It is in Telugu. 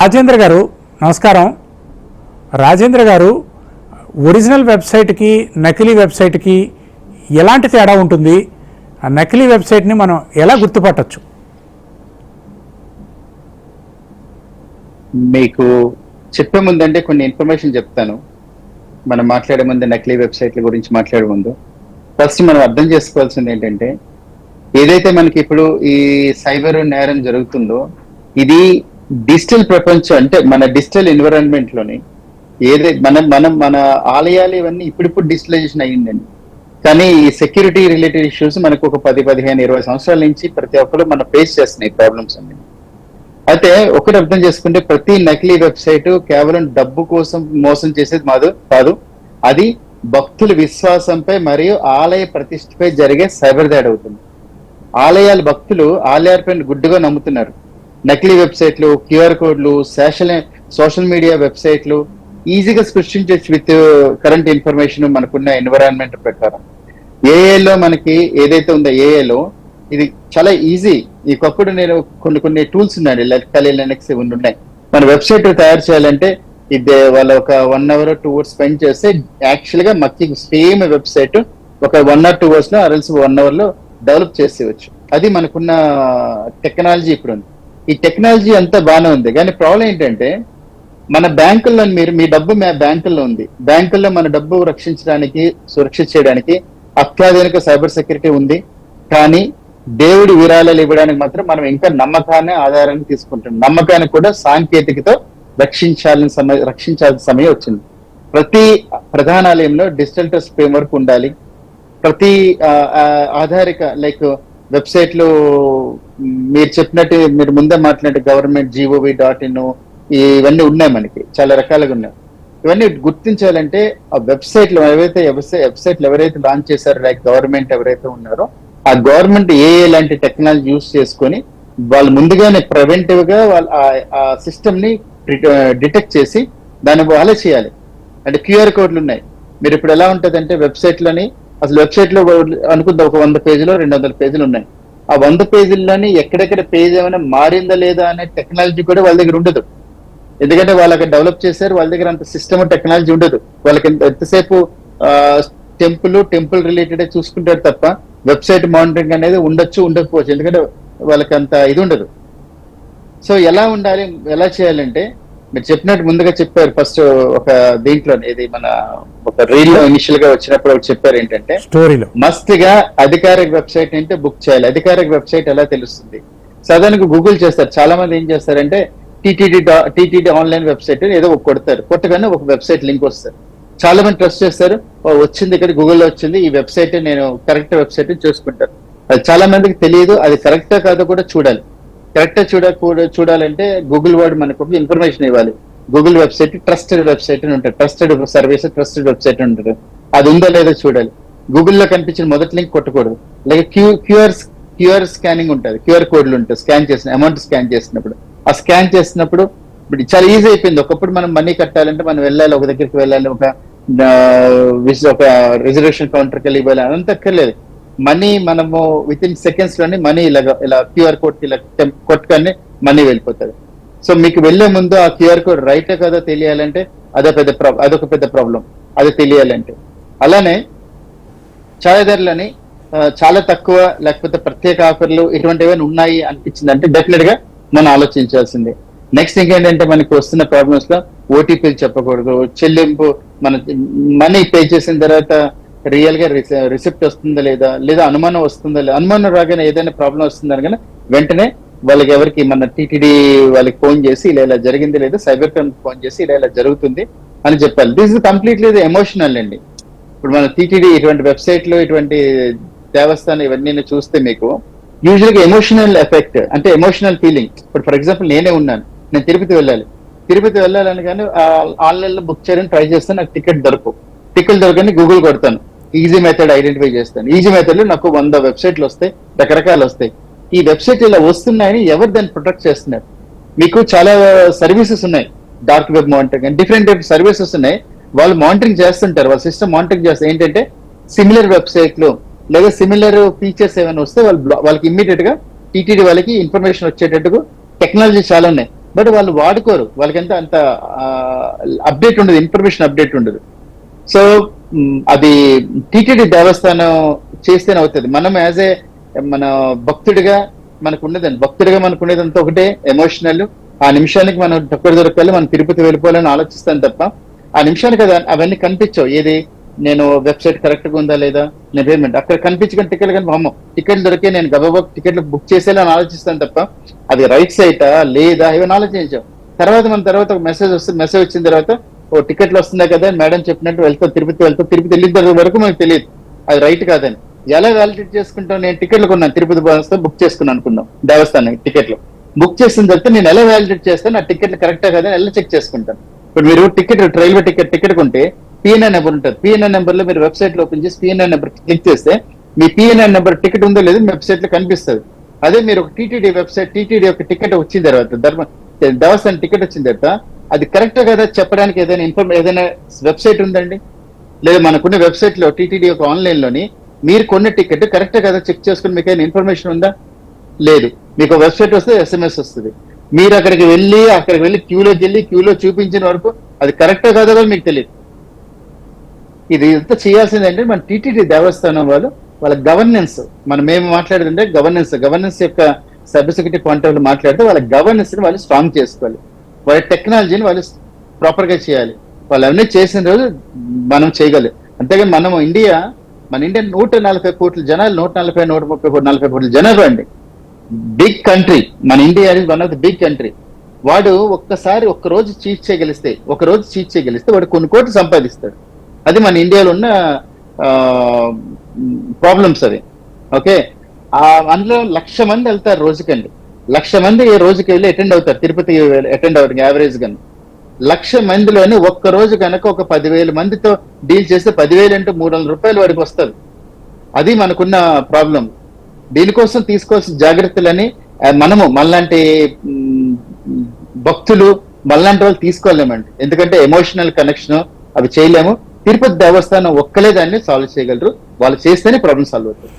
రాజేంద్ర గారు నమస్కారం. రాజేంద్ర గారు, ఒరిజినల్ వెబ్సైట్కి నకిలీ వెబ్సైట్కి ఎలాంటి తేడా ఉంటుంది? ఆ నకిలీ వెబ్సైట్ని మనం ఎలా గుర్తుపట్టచ్చు? మీకు చెప్పే ముందంటే కొన్ని ఇన్ఫర్మేషన్ చెప్తాను. మనం మాట్లాడే ముందు నకిలీ వెబ్సైట్ల గురించి మాట్లాడే ముందు ఫస్ట్ మనం అర్థం చేసుకోవాల్సింది ఏంటంటే, ఏదైతే మనకి ఇప్పుడు ఈ సైబర్ నేరం జరుగుతుందో ఇది డిజిటల్ ప్రపంచం, అంటే మన డిజిటల్ ఎన్విరాన్మెంట్ లోని ఏదైతే మన ఆలయాలు ఇవన్నీ ఇప్పుడిప్పుడు డిజిటలైజేషన్ అయ్యిందండి. కానీ ఈ సెక్యూరిటీ రిలేటెడ్ ఇష్యూస్ మనకు ఒక 10, 15, 20 సంవత్సరాల నుంచి ప్రతి ఒక్కరు మనం ఫేస్ చేస్తున్నాయి ప్రాబ్లమ్స్ అన్ని. అయితే ఒకటి అర్థం చేసుకుంటే, ప్రతి నకిలీ వెబ్సైట్ కేవలం డబ్బు కోసం మోసం చేసేది కాదు. అది భక్తుల విశ్వాసంపై మరియు ఆలయ ప్రతిష్టపై జరిగే సైబర్ దాడి అవుతుంది. భక్తులు ఆలయాలపైన గుడ్డుగా నమ్ముతున్నారు. నకిలీ వెబ్సైట్లు, క్యూఆర్ కోడ్లు, సోషల్ మీడియా వెబ్సైట్లు ఈజీగా సృష్టించవచ్చు విత్ కరెంట్ ఇన్ఫర్మేషన్ మనకున్న ఎన్విరాన్మెంట్ ప్రకారం. ఏఏలో మనకి ఏదైతే ఉందో ఏఏలో ఇది చాలా ఈజీ. ఒకప్పుడు నేను కొన్ని టూల్స్ ఉన్నాయి, లెక్కలి లినక్స్ ఇవన్నీ ఉన్నాయి. మన వెబ్సైట్ తయారు చేయాలంటే ఇది వాళ్ళ ఒక 1 hour 2 hours స్పెండ్ చేస్తే యాక్చువల్ గా మక్కి సేమ్ వెబ్సైట్ ఒక 1 or 2 hours లో అరల్సి 1 hour లో డెవలప్ చేసేవచ్చు. అది మనకున్న టెక్నాలజీ ఇప్పుడు ఉంది. ఈ టెక్నాలజీ అంతా బాగానే ఉంది, కానీ ప్రాబ్లం ఏంటంటే మన బ్యాంకుల్లో మీ డబ్బు బ్యాంకుల్లో ఉంది. బ్యాంకుల్లో మన డబ్బు సురక్షిత చేయడానికి అత్యాధునిక సైబర్ సెక్యూరిటీ ఉంది. కానీ దేవుడి విరాళాలు ఇవ్వడానికి మాత్రం మనం ఇంకా నమ్మకాన్ని ఆధారాన్ని తీసుకుంటాం. నమ్మకాన్ని కూడా సాంకేతికతో రక్షించాల్సిన సమయం వచ్చింది. ప్రతి ప్రధానాలయంలో డిజిటల్ ట్రస్ట్ ఫ్రేమ్వర్క్ ఉండాలి. ప్రతి ఆధారిక లైక్ వెబ్సైట్లు మీరు చెప్పినట్టు, మీరు ముందే మాట్లాడినట్టు గవర్నమెంట్ GOV.in ఇవన్నీ ఉన్నాయి, మనకి చాలా రకాలుగా ఉన్నాయి. ఇవన్నీ గుర్తించాలంటే ఆ వెబ్సైట్లు ఎవరైతే లాంచ్ చేశారో, లైక్ గవర్నమెంట్ ఎవరైతే ఉన్నారో ఆ గవర్నమెంట్ లాంటి టెక్నాలజీ యూస్ చేసుకొని వాళ్ళు ముందుగానే ప్రివెంటివ్ గా ఆ సిస్టమ్ ని డిటెక్ట్ చేసి దాన్ని వాళ్ళే చేయాలి. అంటే క్యూఆర్ కోడ్లు ఉన్నాయి. మీరు ఇప్పుడు ఎలా ఉంటుందంటే వెబ్సైట్లని, అసలు వెబ్సైట్ లో అనుకుందా ఒక 100 పేజీలు 200 పేజీలు ఉన్నాయి. ఆ 100 పేజీల్లోని ఎక్కడెక్కడ పేజ్ ఏమైనా మారిందా లేదా అనే టెక్నాలజీ కూడా వాళ్ళ దగ్గర ఉండదు. ఎందుకంటే వాళ్ళకి డెవలప్ చేశారు, వాళ్ళ దగ్గర అంత సిస్టమ్ టెక్నాలజీ ఉండదు. వాళ్ళకి ఎంతసేపు టెంపుల్ రిలేటెడ్ చూసుకుంటారు తప్ప వెబ్సైట్ మానిటరింగ్ అనేది ఉండకపోవచ్చు. ఎందుకంటే వాళ్ళకి అంత ఇది ఉండదు. సో ఎలా చేయాలంటే మీరు చెప్పినట్టు ముందుగా చెప్పారు. ఫస్ట్ ఒక దీంట్లో ఇది మన ఒక రీల్ లో ఇనిషియల్ గా వచ్చినప్పుడు చెప్పారు ఏంటంటే, స్టోరీలో మస్ట్ గా అధికారిక వెబ్సైట్ అంటే బుక్ చేయాలి. అధికారిక వెబ్సైట్ ఎలా తెలుస్తుంది? సాధారణంగా గూగుల్ చేస్తారు. చాలా మంది ఏం చేస్తారంటే టీటీడీ ఆన్లైన్ వెబ్సైట్ ఏదో కొడతారు, కొట్టగానే ఒక వెబ్సైట్ లింక్ వస్తారు. చాలా మంది ట్రస్ట్ చేస్తారు, వచ్చింది ఇక్కడ గూగుల్లో వచ్చింది, ఈ వెబ్సైట్ నేను కరెక్ట్ వెబ్సైట్ చూసుకుంటారు. అది చాలా మందికి తెలియదు. అది కరెక్టా కాదో కూడా చూడాలి. కరెక్టా చూడాలంటే గూగుల్ వర్డ్ మనకు ఒక ఇన్ఫర్మేషన్ ఇవ్వాలి. గూగుల్ వెబ్సైట్ ట్రస్టెడ్ వెబ్సైట్ అని ఉంటుంది, ట్రస్టెడ్ సర్వీస్ ట్రస్టెడ్ వెబ్సైట్ ఉంటుంది. అది ఉందో లేదో చూడాలి. గూగుల్లో కనిపించిన మొదటి లింక్ కొట్టకూడదు. అలాగే క్యూఆర్ స్కానింగ్ ఉంటుంది, క్యూఆర్ కోడ్లు ఉంటాయి. అమౌంట్ స్కాన్ చేసినప్పుడు ఆ స్కాన్ చేసినప్పుడు ఇప్పుడు చాలా ఈజీ అయిపోయింది. ఒకప్పుడు మనం మనీ కట్టాలంటే మనం వెళ్ళాలి, ఒక దగ్గరికి వెళ్ళాలి, ఒక రిజర్వేషన్ కౌంటర్కి వెళ్ళి ఇవ్వాలి, అదంతా అక్కర్లేదు. మనీ మనము విత్ ఇన్ సెకండ్స్ లోనే మనీ ఇలా క్యూఆర్ కోడ్ ఇలా కొట్టుకొని మనీ వెళ్ళిపోతుంది. సో మీకు వెళ్లే ముందు ఆ క్యూఆర్ కోడ్ రైట్ కదా తెలియాలంటే అదొక పెద్ద ప్రాబ్లం, అది తెలియాలంటే. అలానే ఛాయాదారులని చాలా తక్కువ లేకపోతే ప్రత్యేక ఆఫర్లు ఇటువంటి ఏమైనా ఉన్నాయి అనిపించిందంటే డెఫినెట్ గా మనం ఆలోచించాల్సిందే. నెక్స్ట్ ఇంకేంటంటే మనకి వస్తున్న ప్రాబ్లమ్స్ లో ఓటీపీలు చెప్పకూడదు. చెల్లింపు మన మనీ పే చేసిన తర్వాత రియల్ గా రిసిప్ట్ వస్తుందా లేదా అనుమానం వస్తుందా లేదా, అనుమానం రాగానే ఏదైనా ప్రాబ్లం వస్తుందని కానీ వెంటనే ఎవరికి మన టీటీడీ వాళ్ళకి ఫోన్ చేసి ఇలా జరిగింది, లేదా సైబర్ క్రైమ్ ఫోన్ చేసి ఇలా జరుగుతుంది అని చెప్పాలి. దిస్ ఇస్ కంప్లీట్లీ ఎమోషనల్ అండి. ఇప్పుడు మన టీటీడీ ఇటువంటి వెబ్సైట్లు, ఇటువంటి దేవస్థానం ఇవన్నీ చూస్తే మీకు యూజువల్ గా ఎమోషనల్ ఎఫెక్ట్, అంటే ఎమోషనల్ ఫీలింగ్. ఇప్పుడు ఫర్ ఎగ్జాంపుల్ నేనే ఉన్నాను, నేను తిరుపతి వెళ్ళాలని కానీ ఆన్లైన్ లో బుక్ చేయడానికి ట్రై చేస్తాను, నాకు టికెట్ దొరకని గూగుల్ కొడతాను, ఈజీ మెథడ్ ఐడెంటిఫై చేస్తాను. ఈజీ మెథడ్ లో నాకు 100 వెబ్సైట్లు వస్తాయి, రకరకాలు వస్తాయి. ఈ వెబ్సైట్ ఇలా వస్తున్నాయని ఎవరు దాన్ని ప్రొటెక్ట్ చేస్తున్నారు? మీకు చాలా సర్వీసెస్ ఉన్నాయి, dark web monitoring and different services ఉన్నాయి. వాళ్ళు మానిటరింగ్ చేస్తుంటారు, వాళ్ళ సిస్టమ్ మానిటరింగ్ చేస్తారు. ఏంటంటే సిమిలర్ వెబ్సైట్లు లేదా సిమిలర్ ఫీచర్స్ ఏమైనా వస్తే వాళ్ళకి ఇమ్మీడియట్ గా టీటీడీ వాళ్ళకి ఇన్ఫర్మేషన్ వచ్చేటట్టుగా టెక్నాలజీ చాలా ఉన్నాయి. బట్ వాళ్ళు వాడుకోరు, వాళ్ళకి అంత అప్డేట్ ఉండదు, ఇన్ఫర్మేషన్ అప్డేట్ ఉండదు. సో అది టీటీడీ దేవస్థానం చేస్తేనే అవుతుంది. మనం యాజ్ ఏ మన భక్తుడిగా మనకు ఉన్నదంతా ఒకటే ఎమోషనల్. ఆ నిమిషానికి మనం టక్కర దొరకాలి, మనం తిరుపతి వెళ్ళిపోవాలని ఆలోచిస్తాను తప్ప ఆ నిమిషానికి అవన్నీ కనిపించవు. ఏది నేను వెబ్సైట్ కరెక్ట్ గా ఉందా లేదా, నేను పేమెంట్ అక్కడ కనిపించుకుని టికెట్ కానీ అమ్మ టికెట్ దొరికే నేను గబగబా టికెట్లు బుక్ చేసేలా ఆలోచిస్తాను తప్ప అది రైట్ సైటా లేదా ఇవన్నీ ఆలోచించాం. తర్వాత ఒక మెసేజ్ వస్తుంది, మెసేజ్ వచ్చిన తర్వాత ఓ టికెట్లు వస్తున్నాయి కదా మేడం చెప్పినట్టు తిరుపతి వెళ్ళిన తర్వాత వరకు మనకు తెలియదు అది రైట్ కాదని. ఎలా వ్యాలిడేట్ చేసుకుంటాం? నేను టికెట్లు కొన్నాను, తిరుపతి బుక్ చేసుకున్నాను అనుకుందాం, దేవస్థానం టికెట్లు బుక్ చేసిన తర్వాత నేను ఎలా వ్యాలిడేట్ చేస్తాను నా టికెట్లు కరెక్టా కదా ఎలా చెక్ చేసుకుంటాను? ఇప్పుడు మీరు రైల్వే టికెట్ కొంటే పిఎన్ఆర్ నెంబర్ ఉంటుంది. పిఎన్ఆర్ నెంబర్ లో మీరు వెబ్సైట్ లో ఓపెన్ చేసి పిఎన్ఆర్ నెంబర్ క్లిక్ చేస్తే మీ పిఎన్ఆర్ నెంబర్ టికెట్ ఉందో లేదో మీ వెబ్సైట్ లో కనిపిస్తుంది. అదే మీరు ఒక టీటీడీ యొక్క టికెట్ వచ్చిన తర్వాత దేవస్థానం టికెట్ వచ్చిన తర్వాత అది కరెక్ట్ కదా చెప్పడానికి ఏదైనా వెబ్సైట్ ఉందండి? లేదా మనకున్న వెబ్సైట్ లో టీటీడీ యొక్క ఆన్లైన్ లోని మీరు కొన్న టికెట్ కరెక్ట్ కదా చెక్ చేసుకుని మీకు ఏదైనా ఇన్ఫర్మేషన్ ఉందా? లేదు. మీకు వెబ్సైట్ వస్తే SMS వస్తుంది. మీరు అక్కడికి వెళ్ళి క్యూలో చూపించిన వరకు అది కరెక్టా కాదో కూడా మీకు తెలియదు. ఇది ఎంత చేయాల్సిందంటే మన టీటీడీ దేవస్థానం వాళ్ళ గవర్నెన్స్, మేము మాట్లాడేదంటే గవర్నెన్స్ యొక్క సబ్ సెక్రటరీ పాయింట్ ఆఫ్ మాట్లాడితే వాళ్ళ గవర్నెన్స్ ని వాళ్ళు స్ట్రాంగ్ చేసుకోవాలి, వాళ్ళ టెక్నాలజీని వాళ్ళు ప్రాపర్ గా చేయాలి. వాళ్ళు అవన్నీ చేసిన రోజు మనం చేయగలం. అంతేగాని మన ఇండియా 140 కోట్ల జనాలు, 140 కోట్ల జనాభా అండి. బిగ్ కంట్రీ మన ఇండియా అనేది one of the big country. వాడు ఒక్క రోజు చీట్ చేయగలిస్తే వాడు కొన్ని కోట్లు సంపాదిస్తాడు. అది మన ఇండియాలో ఉన్న ప్రాబ్లమ్స్ అది. ఓకే, అందులో 1,00,000 మంది వెళ్తారు రోజుకండి. 1,00,000 మంది ఏ రోజుకి వెళ్ళి అటెండ్ అవుతారు, తిరుపతి అటెండ్ అవుతారు యావరేజ్ గా. 1,00,000 మందిలోని ఒక్క రోజు కనుక ఒక 10,000 మందితో డీల్ చేస్తే 10,000 అంటే 300 రూపాయలు వాడికి వస్తుంది. అది మనకున్న ప్రాబ్లం. దీనికోసం తీసుకోవాల్సిన జాగ్రత్తలని మనలాంటి భక్తులు మనలాంటి వాళ్ళు తీసుకోలేమండి. ఎందుకంటే ఎమోషనల్ కనెక్షన్ అవి చేయలేము. తిరుపతి దేవస్థానం ఒక్కలే దాన్ని సాల్వ్ చేయగలరు. వాళ్ళు చేస్తేనే ప్రాబ్లం సాల్వ్ అవుతుంది.